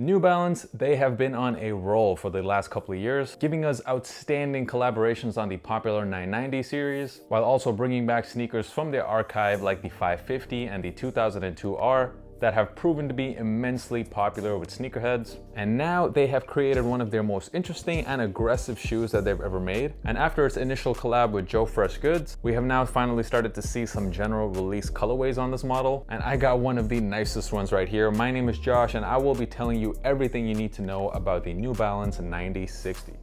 New Balance, they have been on a roll for the last couple of years, giving us outstanding collaborations on the popular 990 series, while also bringing back sneakers from their archive like the 550 and the 2002R that have proven to be immensely popular with sneakerheads. And now they have created one of their most interesting and aggressive shoes that they've ever made. And after its initial collab with Joe Fresh Goods, we have now finally started to see some general release colorways on this model. And I got one of the nicest ones right here. My name is Josh, and I will be telling you everything you need to know about the New Balance 9060.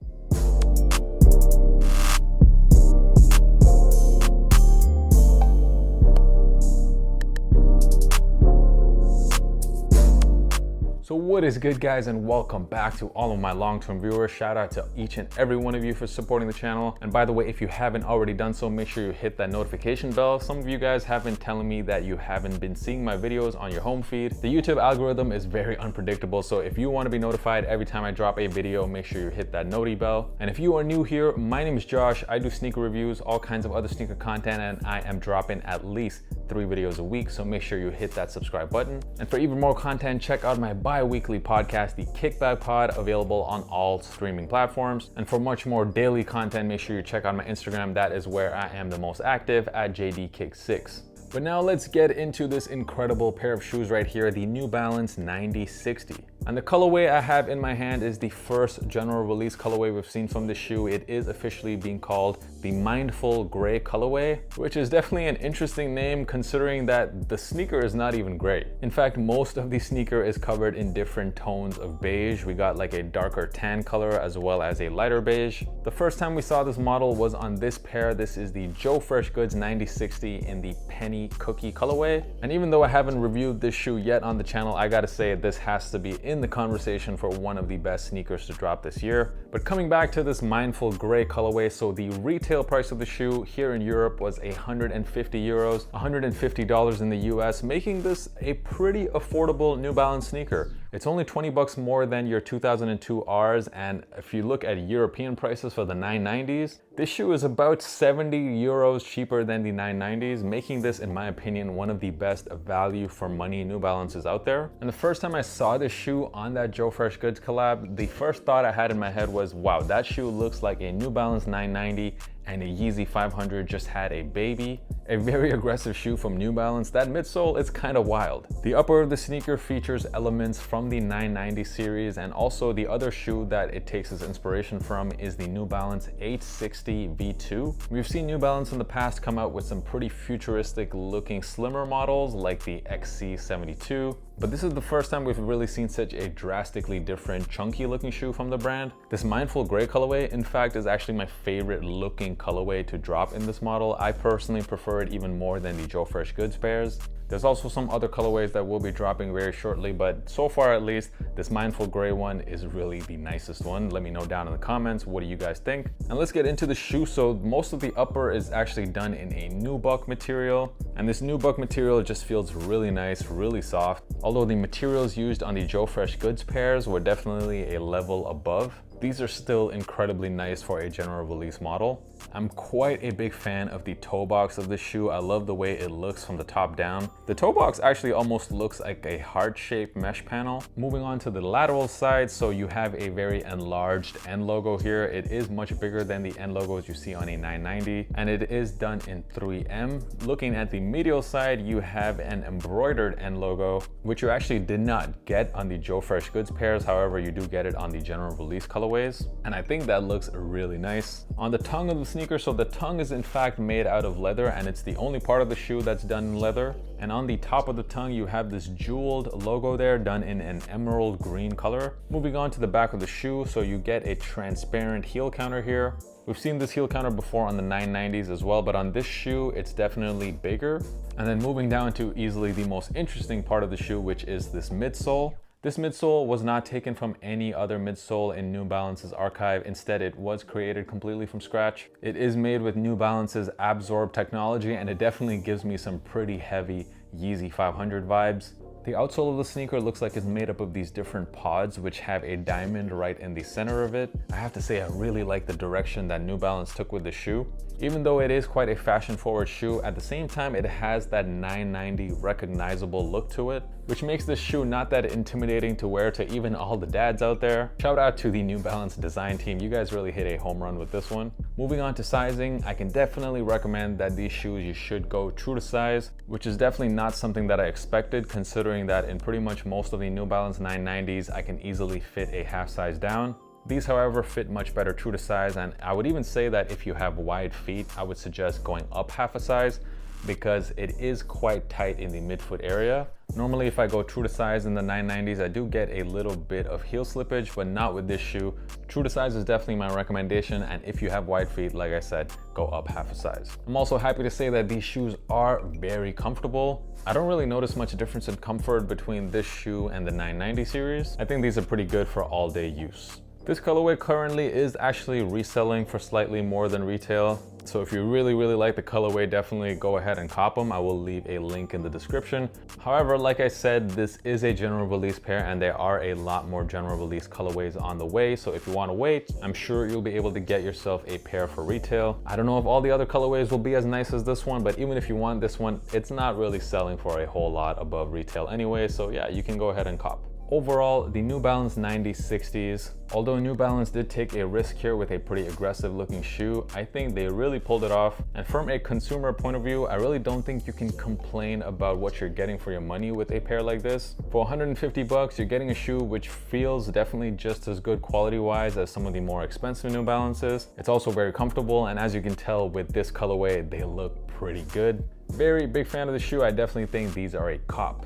So what is good, guys, and welcome back to all of my long-term viewers. Shout out to each and every one of you for supporting the channel. And by the way, if you haven't already done so, make sure you hit that notification bell. Some of you guys have been telling me that you haven't been seeing my videos on your home feed. The YouTube algorithm is very unpredictable, so if you want to be notified every time I drop a video, make sure you hit that noti bell. And if you are new here, my name is Josh. I do sneaker reviews, all kinds of other sneaker content, and I am dropping at least 3 videos a week, so make sure you hit that subscribe button. And for even more content, check out my bi-weekly podcast, The Kickback Pod, available on all streaming platforms. And for much more daily content, make sure you check out my Instagram. That is where I am the most active, at JDKick6. But now let's get into this incredible pair of shoes right here, the New Balance 9060. And the colorway I have in my hand is the first general release colorway we've seen from this shoe. It is officially being called the Mindful Gray colorway, which is definitely an interesting name considering that the sneaker is not even gray. In fact, most of the sneaker is covered in different tones of beige. We got like a darker tan color as well as a lighter beige. The first time we saw this model was on this pair. This is the Joe Fresh Goods 9060 in the Penny Cookie colorway. And even though I haven't reviewed this shoe yet on the channel, I gotta say this has to be in the conversation for one of the best sneakers to drop this year. But coming back to this Mindful Gray colorway, so the retail price of the shoe here in Europe was 150 euros, $150 in the US, making this a pretty affordable New Balance sneaker. It's only 20 bucks more than your 2002Rs, and if you look at European prices for the 990s, this shoe is about 70 euros cheaper than the 990s, making this, in my opinion, one of the best value for money New Balances out there. And the first time I saw this shoe on that Joe Fresh Goods collab, the first thought I had in my head was, wow, that shoe looks like a New Balance 990 and a Yeezy 500 just had a baby. A very aggressive shoe from New Balance. That midsole is kind of wild. The upper of the sneaker features elements from the 990 series, and also the other shoe that it takes its inspiration from is the New Balance 860 V2. We've seen New Balance in the past come out with some pretty futuristic looking slimmer models like the XC72, but this is the first time we've really seen such a drastically different chunky looking shoe from the brand. This Mindful Gray colorway, in fact, is actually my favorite looking colorway to drop in this model. I personally prefer it even more than the Joe Fresh Goods pairs. There's also some other colorways that will be dropping very shortly, but so far at least, this Mindful Gray one is really the nicest one. Let me know down in the comments, what do you guys think? And let's get into the shoe. So most of the upper is actually done in a nubuck material, and this nubuck material just feels really nice, really soft. Although the materials used on the Joe Fresh Goods pairs were definitely a level above, these are still incredibly nice for a general release model. I'm quite a big fan of the toe box of this shoe. I love the way it looks from the top down. The toe box actually almost looks like a heart-shaped mesh panel. Moving on to the lateral side, so you have a very enlarged end logo here. It is much bigger than the end logos you see on a 990, and it is done in 3M. Looking at the medial side, you have an embroidered end logo, which you actually did not get on the Joe Fresh Goods pairs. However, you do get it on the general release colorways, and I think that looks really nice. On the tongue of the sneaker, so the tongue is in fact made out of leather, and it's the only part of the shoe that's done in leather. And on the top of the tongue, you have this jeweled logo there done in an emerald green color. Moving on to the back of the shoe, so you get a transparent heel counter here. We've seen this heel counter before on the 990s as well, but on this shoe, it's definitely bigger. And then moving down to easily the most interesting part of the shoe, which is this midsole. This midsole was not taken from any other midsole in New Balance's archive. Instead, it was created completely from scratch. It is made with New Balance's Absorb technology, and it definitely gives me some pretty heavy Yeezy 500 vibes. The outsole of the sneaker looks like it's made up of these different pods which have a diamond right in the center of it. I have to say I really like the direction that New Balance took with the shoe. Even though it is quite a fashion forward shoe, at the same time it has that 990 recognizable look to it. which makes this shoe not that intimidating to wear to even all the dads out there. Shout out to the New Balance design team. You guys really hit a home run with this one. Moving on to sizing, I can definitely recommend that these shoes you should go true to size, which is definitely not something that I expected, considering that in pretty much most of the New Balance 990s, I can easily fit a half size down. These, however, fit much better true to size, and I would even say that if you have wide feet, I would suggest going up half a size because it is quite tight in the midfoot area. Normally, if I go true to size in the 990s, I do get a little bit of heel slippage, but not with this shoe. True to size is definitely my recommendation, and if you have wide feet, like I said, go up half a size. I'm also happy to say that these shoes are very comfortable. I don't really notice much difference in comfort between this shoe and the 990 series. I think these are pretty good for all day use. This colorway currently is actually reselling for slightly more than retail. So if you really like the colorway, definitely go ahead and cop them. I will leave a link in the description. However, like I said, this is a general release pair and there are a lot more general release colorways on the way. So if you want to wait, I'm sure you'll be able to get yourself a pair for retail. I don't know if all the other colorways will be as nice as this one, but even if you want this one, it's not really selling for a whole lot above retail anyway. So yeah, you can go ahead and cop. Overall, the New Balance 9060s, although New Balance did take a risk here with a pretty aggressive looking shoe, I think they really pulled it off. And from a consumer point of view, I really don't think you can complain about what you're getting for your money with a pair like this. For 150 bucks, you're getting a shoe which feels definitely just as good quality-wise as some of the more expensive New Balances. It's also very comfortable, and as you can tell with this colorway, they look pretty good. Very big fan of the shoe. I definitely think these are a cop.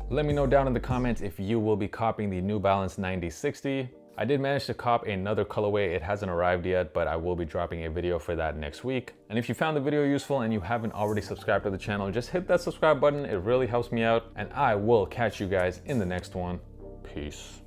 Let me know down in the comments if you will be copying the New Balance 9060. I did manage to cop another colorway. It hasn't arrived yet, but I will be dropping a video for that next week. And if you found the video useful and you haven't already subscribed to the channel, just hit that subscribe button. It really helps me out, and I will catch you guys in the next one. Peace.